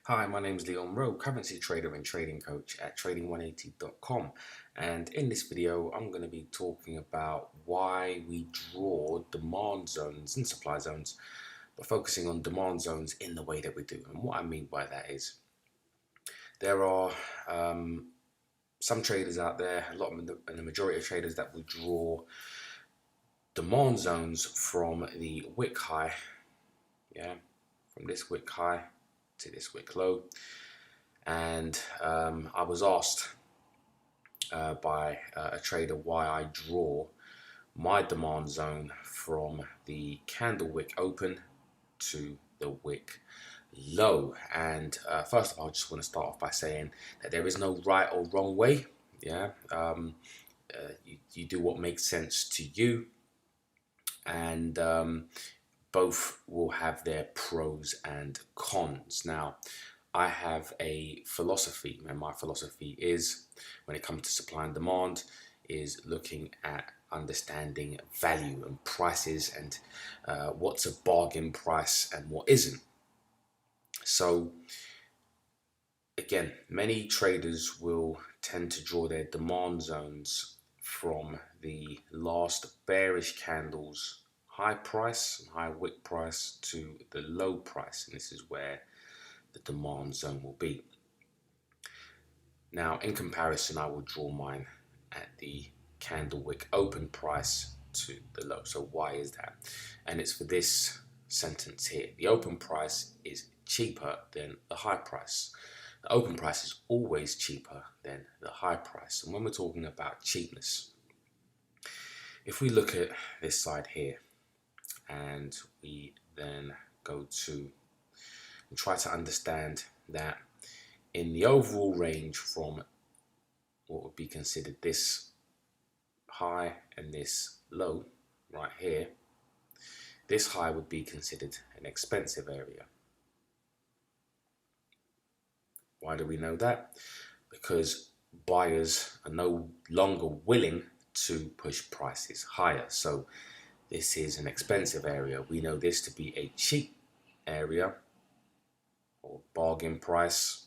Hi, my name is Leon Rowe, currency trader and trading coach at trading180.com. And in this video, I'm going to be talking about why we draw demand zones and supply zones, but focusing on demand zones in the way that we do. And what I mean by that is there are some traders out there, and the majority of traders that will draw demand zones from the wick high, from this wick high to this wick low. And I was asked by a trader why I draw my demand zone from the candle wick open to the wick low. And first of all, I just want to start off by saying that there is no right or wrong way. You do what makes sense to you, and both will have their pros and cons. Now, I have a philosophy, and my philosophy is, when it comes to supply and demand, is looking at understanding value and prices, and what's a bargain price and what isn't. So again, many traders will tend to draw their demand zones from the last bearish candle's high price and high wick price to the low price, and this is where the demand zone will be. Now, in comparison, I will draw mine at the candle wick open price to the low. So why is that? And it's for this sentence here: the open price is cheaper than the high price. The open price is always cheaper than the high price. And when we're talking about cheapness, if we look at this side here and we then go to and try to understand that in the overall range from what would be considered this high and this low right here, this high would be considered an expensive area. Why do we know that? Because buyers are no longer willing to push prices higher. So this is an expensive area. We know this to be a cheap area or bargain price.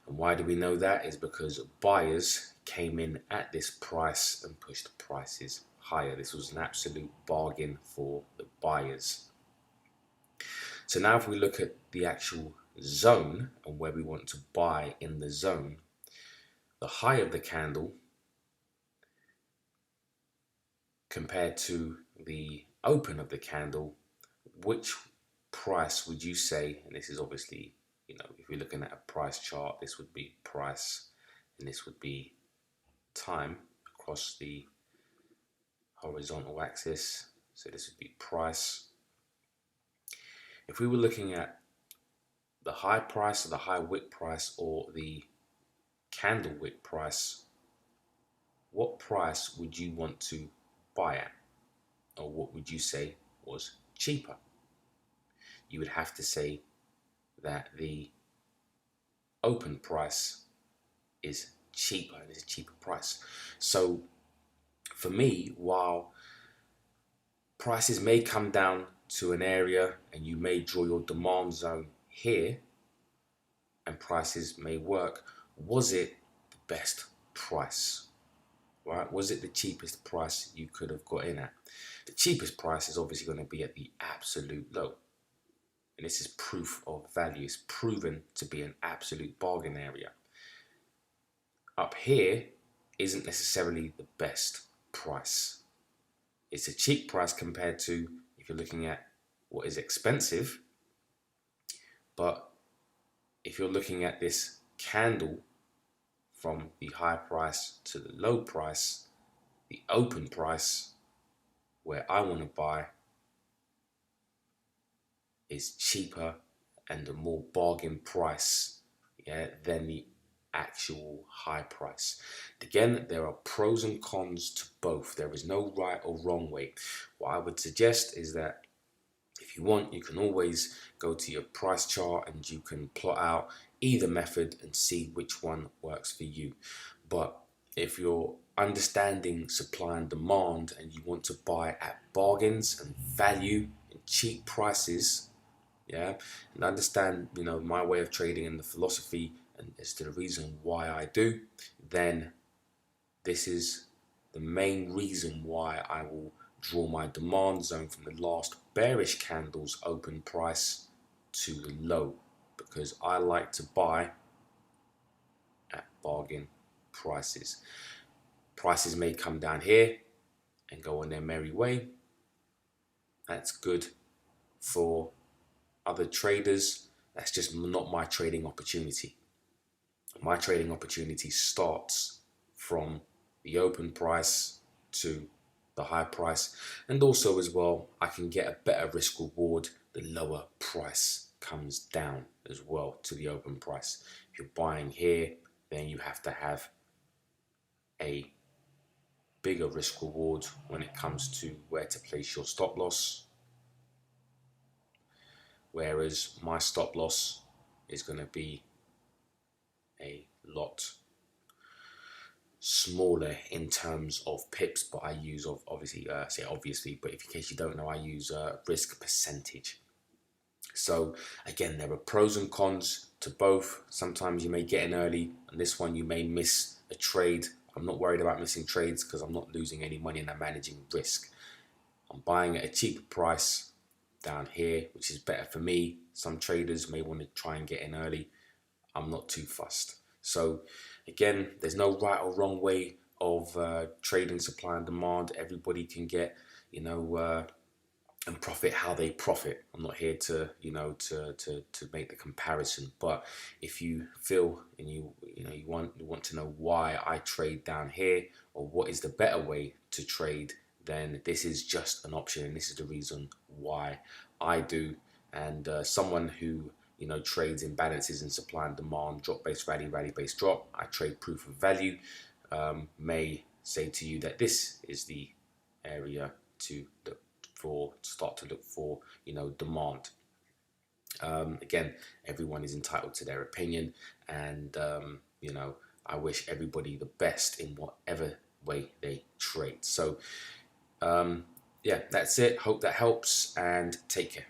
And why do we know that? Is because buyers came in at this price and pushed prices higher. This was an absolute bargain for the buyers. So now if we look at the actual zone and where we want to buy in the zone, the high of the candle compared to the open of the candle, which price would you say, and this is obviously, if you're looking at a price chart, this would be price and this would be time across the horizontal axis. So this would be price. If we were looking at the high price or the high wick price or the candle wick price, what price would you want to buy at? Or what would you say was cheaper? You would have to say that the open price is cheaper, and it's a cheaper price. So for me, while prices may come down to an area and you may draw your demand zone here and prices may work, was it the best price? Right? Was it the cheapest price you could have got in at? The cheapest price is obviously going to be at the absolute low. And this is proof of value. It's proven to be an absolute bargain area. Up here isn't necessarily the best price. It's a cheap price compared to if you're looking at what is expensive. But if you're looking at this candle from the high price to the low price, the open price where I want to buy is cheaper and a more bargain price, than the actual high price. Again, there are pros and cons to both. There is no right or wrong way. What I would suggest is that if you want, you can always go to your price chart and you can plot out either method and see which one works for you. But if you're understanding supply and demand and you want to buy at bargains and value and cheap prices, Yeah, and understand, my way of trading and the philosophy and as to the reason why I do, then this is the main reason why I will draw my demand zone from the last bearish candle's open price to the low, because I like to buy at bargain prices. Prices may come down here and go on their merry way. That's good for other traders. That's just not my trading opportunity. My trading opportunity starts from the open price to the high price, and also as well I can get a better risk reward the lower price comes down as well to the open price. If you're buying here, then you have to have a bigger risk reward when it comes to where to place your stop loss, whereas my stop loss is going to be a lot smaller in terms of pips, but I use obviously, but in case you don't know, I use risk percentage. So again, there are pros and cons to both. Sometimes you may get in early, and this one you may miss a trade. I'm not worried about missing trades because I'm not losing any money and I'm managing risk. I'm buying at a cheaper price down here, which is better for me. Some traders may want to try and get in early. I'm not too fussed. So again, there's no right or wrong way of trading supply and demand. Everybody can get, and profit how they profit. I'm not here to, to make the comparison. But if you feel and you want to know why I trade down here, or what is the better way to trade, then this is just an option, and this is the reason why I do. And someone who trades imbalances in supply and demand, drop based rally, rally based drop, I trade proof of value, may say to you that this is the area to look for, start to look for, demand. Again, everyone is entitled to their opinion, and I wish everybody the best in whatever way they trade. So yeah, that's it. Hope that helps, and take care.